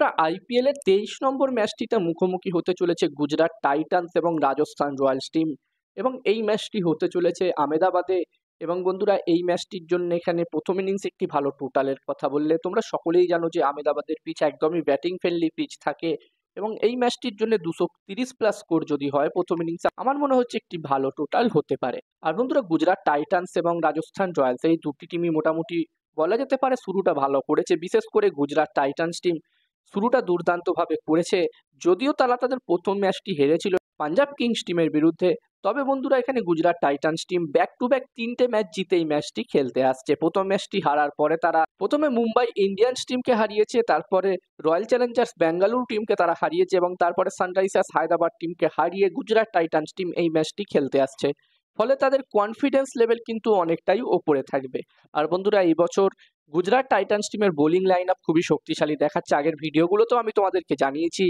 বন্ধুরা, আইপিএল এর 23 নম্বর ম্যাচটিতে মুখোমুখি হতে চলেছে গুজরাট টাইটান্স এবং রাজস্থান রয়্যালস টিম। এবং এই ম্যাচটি হতে চলেছে আহমেদাবাদে। এবং বন্ধুরা, এই ম্যাচটির জন্য এখানে প্রথম ইনিংস একটি ভালো টোটালের কথা বললে তোমরা সকলেই জানো যে আহমেদাবাদের পিচ একদমই ব্যাটিং ফ্রেন্ডলি পিচ থাকে। এবং এই ম্যাচটির জন্য 230+ স্কোর যদি হয় প্রথম ইনিংসে, আমার মনে হচ্ছে একটি ভালো টোটাল হতে পারে। আর বন্ধুরা, গুজরাট টাইটান্স এবং রাজস্থান রয়্যালস এই দুটি টিমই মোটামুটি বলা যেতে পারে শুরুটা ভালো করেছে। বিশেষ করে গুজরাট টাইটান্স টিম শুরুটা দুর্দান্তভাবে করেছে। যদিও তারা তাদের প্রথম ম্যাচটি হেরেছিল পাঞ্জাব কিংস টিমের বিরুদ্ধে, তবে বন্ধুরা এখানে Gujarat Titans team back to back 3টে ম্যাচ জিতে এই ম্যাচটি খেলতে আসছে। প্রথম ম্যাচটি হারার পরে তারা প্রথমে মুম্বাই ইন্ডিয়ান্স টিমকে হারিয়েছে, তারপরে রয়্যাল চ্যালেঞ্জার্স ব্যাঙ্গালুরু টিমকে তারা হারিয়েছে এবং তারপরে সানরাইজার্স হায়দ্রাবাদ টিমকে হারিয়ে গুজরাট টাইটান্স টিম এই ম্যাচটি খেলতে আসছে। ফলে তাদের কনফিডেন্স লেভেল কিন্তু অনেকটাই ওপরে থাকবে। আর বন্ধুরা, এই বছর গুজরাট টাইটান্স টিমের বোলিং লাইন আপ খুবই শক্তিশালী দেখাচ্ছে। আগের ভিডিওগুলোতেও আমি তোমাদেরকে জানিয়েছি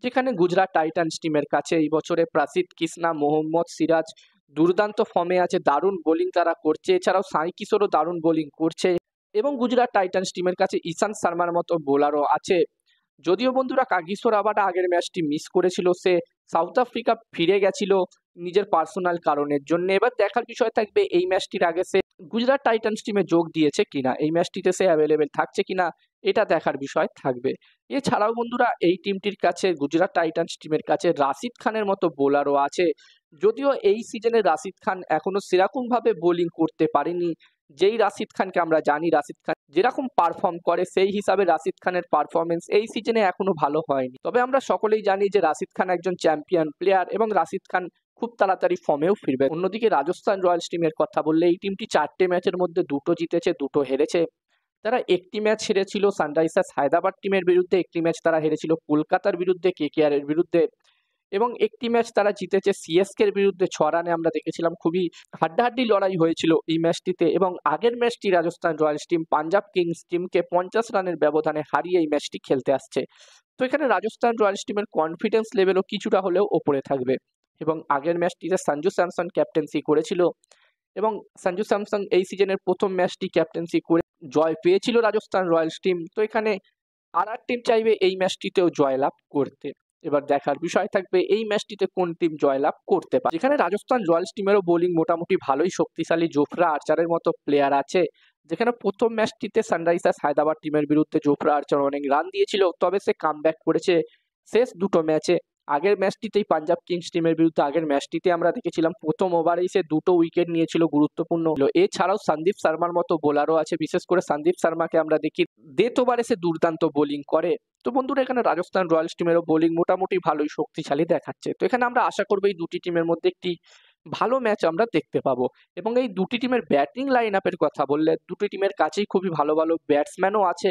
যেখানে গুজরাট টাইটান্স টিমের কাছে এই বছরে প্রাসিদ কৃষ্ণা, মোহাম্মদ সিরাজ দুর্দান্ত ফর্মে আছে, দারুণ বোলিং তারা করছে। এছাড়াও সাই কিশোরও দারুণ বোলিং করছে এবং গুজরাট টাইটান্স টিমের কাছে ঈশান্ত শর্মার মতো বোলারও আছে। যদিও বন্ধুরা কাগিসো রাবাডা আগের ম্যাচটি মিস করেছিল, সে সাউথ আফ্রিকা ফিরে গেছিল নিজের পার্সোনাল কারণের জন্য। এবার দেখার বিষয় থাকবে এই ম্যাচটির আগে সে গুজরাট টাইটান্স টিমে যোগ দিয়েছে কিনা, এই ম্যাচটিতে সে অ্যাভেলেবেল থাকছে কিনা, এটা দেখার বিষয় থাকবে। এছাড়াও বন্ধুরা, এই টিমটির কাছে গুজরাট টাইটান্স টিমের কাছে রাশিদ খানের মতো বোলারও আছে। যদিও এই সিজনে রাশিদ খান এখনো সেরকম ভাবে বোলিং করতে পারেনি। যেই রাশিদ খানকে আমরা জানি রাশিদ খান যেরকম পারফর্ম করে, সেই হিসাবে রাশিদ খানের পারফরমেন্স এই সিজনে এখনো ভালো হয়নি। তবে আমরা সকলেই জানি যে রাশিদ খান একজন চ্যাম্পিয়ন প্লেয়ার এবং রাশিদ খান খুব তাড়াতাড়ি ফর্মেও ফিরবে। অন্যদিকে রাজস্থান রয়্যালস টিমের কথা বললে এই টিমটি 4টে ম্যাচের মধ্যে 2টো জিতেছে, 2টো হেরেছে। তারা একটি ম্যাচ হেরেছিল সানরাইজার্স হায়দ্রাবাদ টিমের বিরুদ্ধে, একটি ম্যাচ তারা হেরেছিল কলকাতার বিরুদ্ধে কেকেআর এর বিরুদ্ধে, এবং একটি ম্যাচ তারা জিতেছে সিএসকে এর বিরুদ্ধে 6 রানে। আমরা দেখেছিলাম খুবই হাড্ডাহাড্ডি লড়াই হয়েছিল এই ম্যাচটিতে। এবং আগের ম্যাচটি Rajasthan Royals team Punjab Kings টিমকে 50 রানের ব্যবধানে হারিয়ে এই ম্যাচটি খেলতে আসছে। তো এখানে রাজস্থান রয়্যালস টিমের কনফিডেন্স লেভেলও কিছুটা হলেও ওপরে থাকবে। এবং আগের ম্যাচটিতে সঞ্জু স্যামসন ক্যাপ্টেন্সি করেছিল এবং সঞ্জু স্যামসন এই সিজনের প্রথম ম্যাচটি ক্যাপ্টেন্সি করে জয় পেয়েছিল রাজস্থান রয়্যালস টিম। তো এখানে আর টিম চাইবে এই ম্যাচটিতেও জয়লাভ করতে। এবার দেখার বিষয় থাকবে এই ম্যাচটিতে কোন টিম জয়লাভ করতে পারে। যেখানে রাজস্থান রয়্যালস টিমেরও বোলিং মোটামুটি ভালোই শক্তিশালী, জোফরা আর্চারের মতো প্লেয়ার আছে। যেখানে প্রথম ম্যাচটিতে সানরাইজার্স হায়দ্রাবাদ টিমের বিরুদ্ধে জোফরা আর্চার অনেক রান দিয়েছিল, তবে সে কামব্যাক করেছে শেষ 2টো ম্যাচে। আগের ম্যাচটিতেই পাঞ্জাব কিংস টিমের বিরুদ্ধে আগের ম্যাচটিতে আমরা দেখেছিলাম প্রথম ওভারেই সে 2টো উইকেট নিয়েছিল গুরুত্বপূর্ণ। এছাড়াও সন্দীপ শর্মার মতো বোলারও আছে, বিশেষ করে সন্দীপ শর্মাকে আমরা দেখি ডেথ ওভারে সে দুর্দান্ত বোলিং করে। তো বন্ধুরা, এখানে রাজস্থান রয়্যালস টিমেরও বোলিং মোটামুটি ভালোই শক্তিশালী দেখাচ্ছে। তো এখানে আমরা আশা করবো এই দুটি টিমের মধ্যে একটি ভালো ম্যাচ আমরা দেখতে পাবো। এবং এই দুটি টিমের ব্যাটিং লাইন আপের কথা বললে দুটি টিমের কাছেই খুবই ভালো ভালো ব্যাটসম্যানও আছে।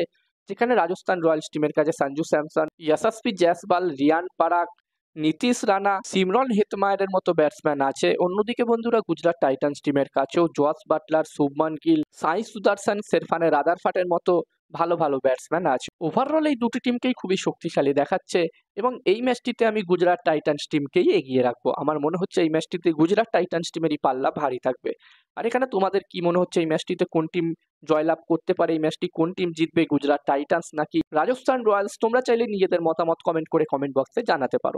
যেখানে রাজস্থান রয়্যালস টিমের কাছে সঞ্জু স্যামসন, যশস্বী জয়সওয়াল, রিয়ান পরাগ, নীতিশ রানা, সিমরন হেটমায়ারের মতো ব্যাটসম্যান আছে। অন্যদিকে বন্ধুরা, গুজরাট টাইটান্স টিমের কাছেও জস বাটলার, শুভমান গিল, সাই সুদর্শন, সেরফানে রাদারফাটের মতো ভালো ভালো ব্যাটসম্যান আছে। ওভারঅল এই দুটি টিমকেই খুবই শক্তিশালী দেখাচ্ছে এবং এই ম্যাচটিতে আমি গুজরাট টাইটান্স টিমকেই এগিয়ে রাখবো। আমার মনে হচ্ছে এই ম্যাচটিতে গুজরাট টাইটান্স টিমেরই পাল্লা ভারী থাকবে। আর এখানে তোমাদের কি মনে হচ্ছে এই ম্যাচটিতে কোন টিম জয়লাভ করতে পারে, এই ম্যাচটি কোন টিম জিতবে, গুজরাট টাইটান্স নাকি রাজস্থান রয়্যালস? তোমরা চাইলে নিজেদের মতামত কমেন্ট করে কমেন্ট বক্সে জানাতে পারো।